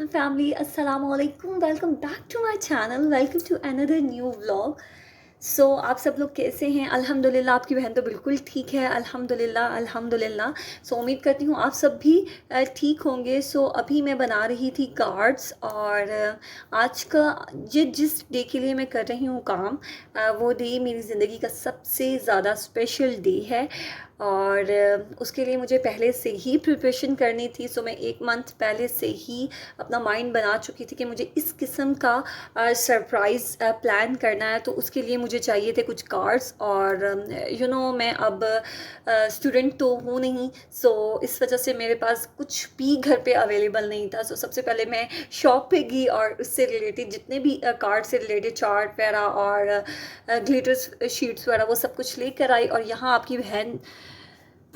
my family. Assalamu alaikum. Welcome back to my channel. Welcome to another new vlog. आप सब लोग कैसे हैं? अल्हम्दुलिल्लाह आपकी बहन तो बिल्कुल ठीक है। अल्हम्दुलिल्लाह अल्हम्दुलिल्लाह। उम्मीद करती हूँ आप सब भी ठीक होंगे। अभी मैं बना रही थी कार्ड्स और आज का जिस डे के लिए मैं कर रही हूँ काम, वो डे मेरी ज़िंदगी का सबसे ज़्यादा स्पेशल डे है और उसके लिए मुझे पहले से ही प्रिपरेशन करनी थी। मैं 1 मंथ पहले से ही अपना माइंड बना चुकी थी कि मुझे इस किस्म का सरप्राइज़ प्लान करना है। तो उसके लिए मुझे चाहिए थे कुछ कार्ड्स और मैं अब स्टूडेंट तो हूँ नहीं, इस वजह से मेरे पास कुछ भी घर पे अवेलेबल नहीं था। सबसे पहले मैं शॉप पे गई और उससे रिलेटेड जितने भी कार्ड से रिलेटेड चार्ट वगैरह और ग्लिटर शीट्स वगैरह वो सब कुछ लेकर आई और यहाँ आपकी बहन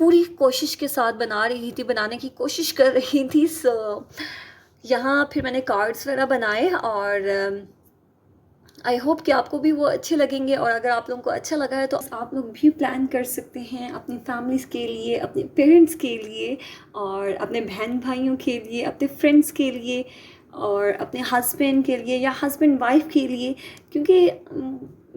पूरी कोशिश के साथ बनाने की कोशिश कर रही थी। यहाँ फिर मैंने कार्ड्स वगैरह बनाए और आई होप कि आपको भी वो अच्छे लगेंगे और अगर आप लोगों को अच्छा लगा है तो आप लोग भी प्लान कर सकते हैं अपनी फैमिलीज़ के लिए, अपने पेरेंट्स के लिए और अपने बहन भाइयों के लिए, अपने फ्रेंड्स के लिए और अपने हस्बैंड के लिए या हस्बैंड वाइफ के लिए। क्योंकि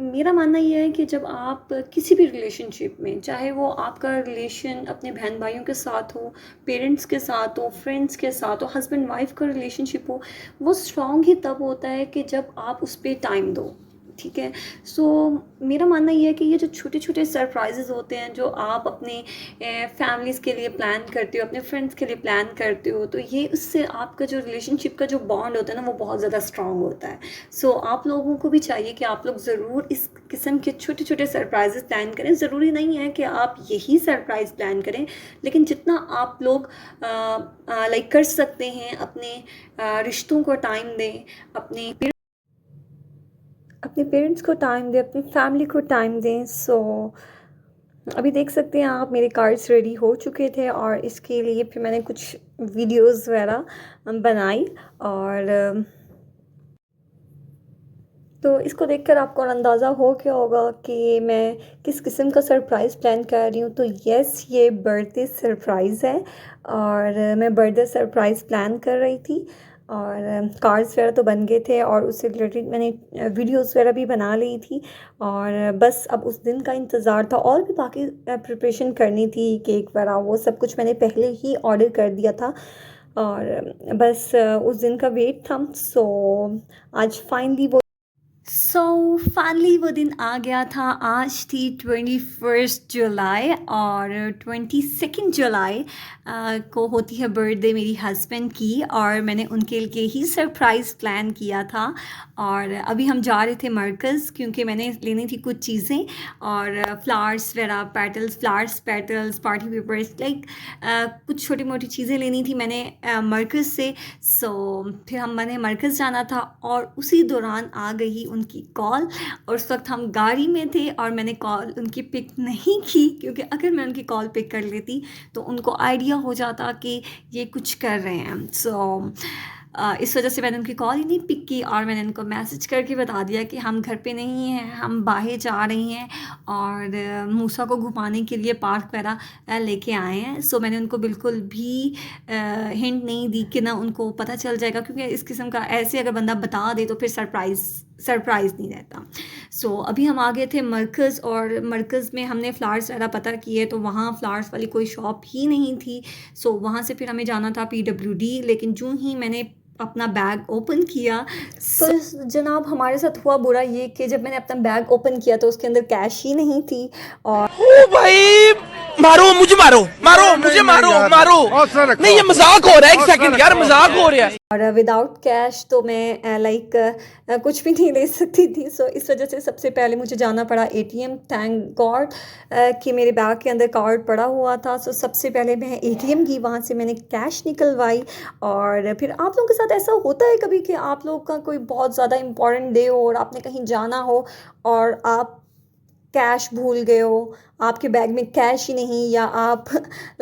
मेरा मानना ये है कि जब आप किसी भी रिलेशनशिप में, चाहे वो आपका रिलेशन अपने बहन भाइयों के साथ हो, पेरेंट्स के साथ हो, फ्रेंड्स के साथ हो, हस्बैंड वाइफ का रिलेशनशिप हो, वो स्ट्रॉन्ग ही तब होता है कि जब आप उस पर टाइम दो। ठीक है। मेरा मानना ये है कि ये जो छोटे छोटे सरप्राइजेज़ होते हैं जो आप अपने फैमिलीज़ के लिए प्लान करते हो, अपने फ्रेंड्स के लिए प्लान करते हो, तो ये उससे आपका जो रिलेशनशिप का जो बॉन्ड होता है ना वो बहुत ज़्यादा स्ट्रॉन्ग होता है। आप लोगों को भी चाहिए कि आप लोग ज़रूर इस किस्म के छोटे छोटे सरप्राइजेज़ प्लान करें। ज़रूरी नहीं है कि आप यही सरप्राइज़ प्लान करें, लेकिन जितना आप लोग लाइक कर सकते हैं अपने रिश्तों को टाइम दें, अपने पेरेंट्स को टाइम दें, अपनी फैमिली को टाइम दें। अभी देख सकते हैं आप मेरे कार्ड्स रेडी हो चुके थे और इसके लिए फिर मैंने कुछ वीडियोस वगैरह बनाई और तो इसको देखकर आपको अंदाज़ा हो गया होगा कि मैं किस किस्म का सरप्राइज़ प्लान कर रही हूँ। तो यस, ये बर्थडे सरप्राइज़ है और मैं बर्थडे सरप्राइज़ प्लान कर रही थी और कार्ड्स वगैरह तो बन गए थे और उससे रिलेटेड मैंने वीडियोस वगैरह भी बना ली थी और बस अब उस दिन का इंतज़ार था। और भी बाकी प्रिपरेशन करनी थी, केक वगैरह वो सब कुछ मैंने पहले ही ऑर्डर कर दिया था और बस उस दिन का वेट था। आज फाइनली वो दिन आ गया था। आज थी 21 जुलाई और 22 जुलाई को होती है बर्थडे मेरी हस्बैंड की और मैंने उनके लिए ही सरप्राइज़ प्लान किया था। और अभी हम जा रहे थे मरकज़ क्योंकि मैंने लेनी थी कुछ चीज़ें और फ्लावर्स वगैरह, पेटल्स, पार्टी पेपर्स, लाइक कुछ छोटी मोटी चीज़ें लेनी थी मैंने मरकज़ से। फिर मैंने मरकज़ जाना था और उसी दौरान आ गई उनकी कॉल और उस वक्त हम गाड़ी में थे और मैंने कॉल उनकी पिक नहीं की क्योंकि अगर मैं उनकी कॉल पिक कर लेती तो उनको आइडिया हो जाता कि ये कुछ कर रहे हैं। इस वजह से मैंने उनकी कॉल ही नहीं पिक की और मैंने उनको मैसेज करके बता दिया कि हम घर पे नहीं हैं, हम बाहर जा रही हैं और मूसा को घुमाने के लिए पार्क वगैरह लेके आए हैं। मैंने उनको बिल्कुल भी हिंट नहीं दी कि ना उनको पता चल जाएगा, क्योंकि इस किस्म का ऐसे अगर बंदा बता दे तो फिर सरप्राइज़ नहीं रहता। अभी हम आ गए थे मरकज़ और मरकज़ में हमने फ़्लावर्स वगैरह पता किए तो वहाँ फ़्लावर्स वाली कोई शॉप ही नहीं थी। वहाँ से फिर हमें जाना था PWD, लेकिन जो ही मैंने अपना बैग ओपन किया तो जनाब हमारे साथ हुआ बुरा ये कि जब मैंने अपना बैग ओपन किया तो उसके अंदर कैश ही नहीं थी। और ओ भाई, मारो मुझे, मारो मुझे, मारो नहीं, ये मजाक हो रहा है। एक सेकंड यार, मजाक हो रहा है। और विदाउट कैश तो मैं लाइक कुछ भी नहीं ले सकती थी। इस वजह से सबसे पहले मुझे जाना पड़ा ATM। थैंक गॉड कि मेरे बैग के अंदर कार्ड पड़ा हुआ था। सबसे पहले मैं ATM गई, वहाँ से मैंने कैश निकलवाई। और फिर आप लोगों के साथ ऐसा होता है कभी कि आप लोग का कोई बहुत ज़्यादा इम्पोर्टेंट डे हो और आपने कहीं जाना हो और आप कैश भूल गए हो, आपके बैग में कैश ही नहीं, या आप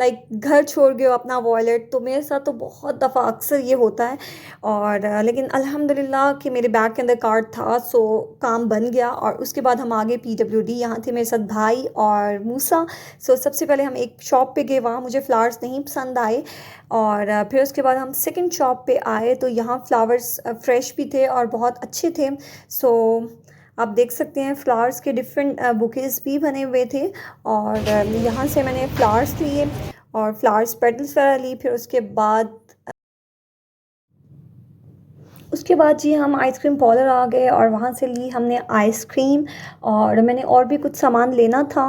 लाइक घर छोड़ गए हो अपना वॉलेट। तो मेरे साथ तो बहुत दफ़ा अक्सर ये होता है। और लेकिन अल्हम्दुलिल्लाह कि मेरे बैग के अंदर कार्ड था, सो काम बन गया। और उसके बाद हम आगे PWD, यहाँ थे मेरे साथ भाई और मूसा। सो सबसे पहले हम एक शॉप पे गए, वहाँ मुझे फ़्लावर्स नहीं पसंद आए। और फिर उसके बाद हम सेकंड शॉप पे आए, तो यहाँ फ़्लावर्स फ्रेश भी थे और बहुत अच्छे थे। सो आप देख सकते हैं फ्लावर्स के डिफरेंट बुकेज़ भी बने हुए थे। और यहाँ से मैंने फ्लावर्स लिए और फ्लावर्स पेटल्स वगैरह ली। फिर उसके बाद जी हम आइसक्रीम पार्लर आ गए और वहाँ से ली हमने आइसक्रीम। और मैंने और भी कुछ सामान लेना था,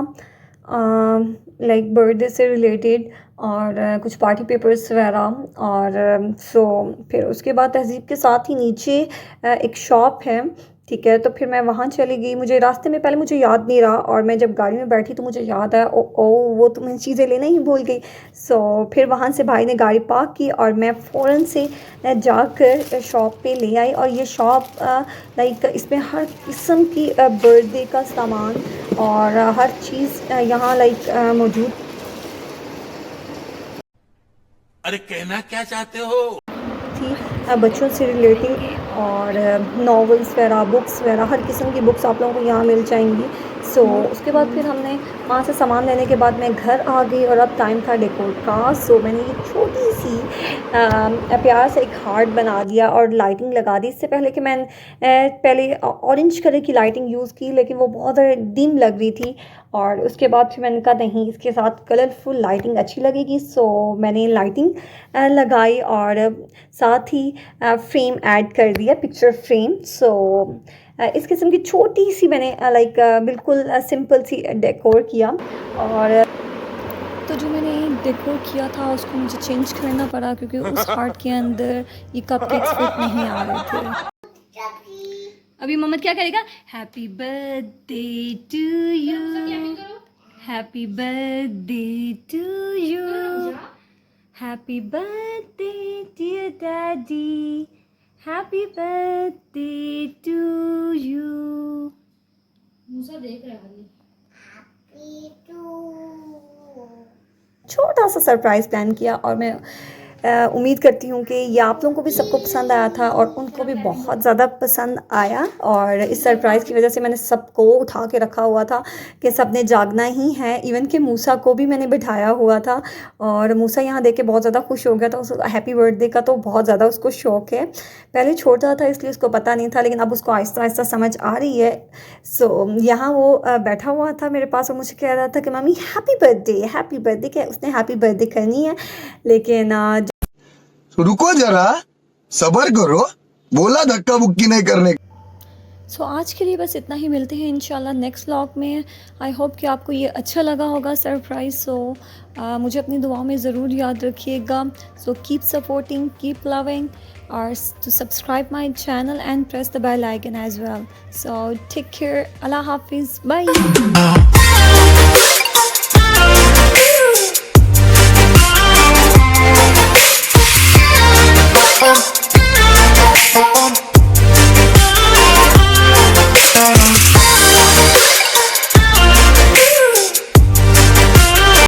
लाइक बर्थडे से रिलेटेड, और कुछ पार्टी पेपर्स वगैरह। और सो फिर उसके बाद तहज़ीब के साथ ही नीचे एक शॉप है, ठीक है। तो फिर मैं वहाँ चली गई। मुझे रास्ते में पहले मुझे याद नहीं रहा, और मैं जब गाड़ी में बैठी तो मुझे याद आया, ओ वो तो मैं चीज़ें लेना ही भूल गई। सो फिर वहाँ से भाई ने गाड़ी पार्क की और मैं फ़ौरन से जाकर शॉप पे ले आई। और ये शॉप लाइक इसमें हर किस्म की बर्थडे का सामान और हर चीज़ यहाँ लाइक मौजूद अरे कहना क्या चाहते हो? थी, बच्चों से रिलेटिंग। और नॉवेल्स वगैरह, बुक्स वगैरह, हर किस्म की बुक्स आप लोगों को यहाँ मिल जाएंगी। सो उसके बाद फिर हमने वहाँ से सामान लेने के बाद मैं घर आ गई और अब टाइम था डेकोर का। सो मैंने ये छोटी सी प्यार से एक हार्ट बना दिया और लाइटिंग लगा दी। इससे पहले कि मैं पहले ऑरेंज कलर की लाइटिंग यूज़ की, लेकिन वो बहुत डिम लग रही थी। और उसके बाद फिर मैंने कहा नहीं, इसके साथ कलरफुल लाइटिंग अच्छी लगेगी। सो मैंने लाइटिंग लगाई और साथ ही फ्रेम ऐड कर दिया, पिक्चर फ्रेम। सो इस किस्म की छोटी सी मैंने लाइक बिल्कुल सिंपल सी डेकोर किया। और तो जो मैंने डेकोर किया था उसको मुझे चेंज करना पड़ा, क्योंकि उस हार्ट के अंदर ये कपकेक्स फिट नहीं आ रहे थे। अभी मोहम्मद क्या करेगा? Happy birthday to you, happy birthday to you, happy birthday dear daddy, happy birthday to you. Musa देख रहा है। छोटा सा सरप्राइज़ प्लान किया और मैं उम्मीद करती हूँ कि ये आप लोगों को भी सबको पसंद आया था और उनको भी बहुत ज़्यादा पसंद आया। और इस सरप्राइज़ की वजह से मैंने सबको उठा के रखा हुआ था कि सब ने जागना ही है। इवन कि मूसा को भी मैंने बिठाया हुआ था और मूसा यहाँ देख के बहुत ज़्यादा खुश हो गया था। उस हैप्पी बर्थडे का तो बहुत ज़्यादा उसको शौक़ है। पहले छोटा था इसलिए उसको पता नहीं था, लेकिन अब उसको आहिस्ता आहिस्ता समझ आ रही है। सो यहाँ वो बैठा हुआ था मेरे पास और मुझे कह रहा था कि मम्मी हैप्पी बर्थडे। क्या उसने हैप्पी बर्थडे करनी है, लेकिन रुको जरा, सबर करो, बोला धक्का बुक्की नहीं करने। सो आज के लिए बस इतना ही। मिलते हैं इंशाल्लाह नेक्स्ट व्लॉग में। आई होप कि आपको ये अच्छा लगा होगा सरप्राइज़। सो मुझे अपनी दुआओं में ज़रूर याद रखिएगा। So keep supporting, keep loving, और to subscribe my channel and press the bell icon as well. So take care, अल्लाह हाफिज़, बाय।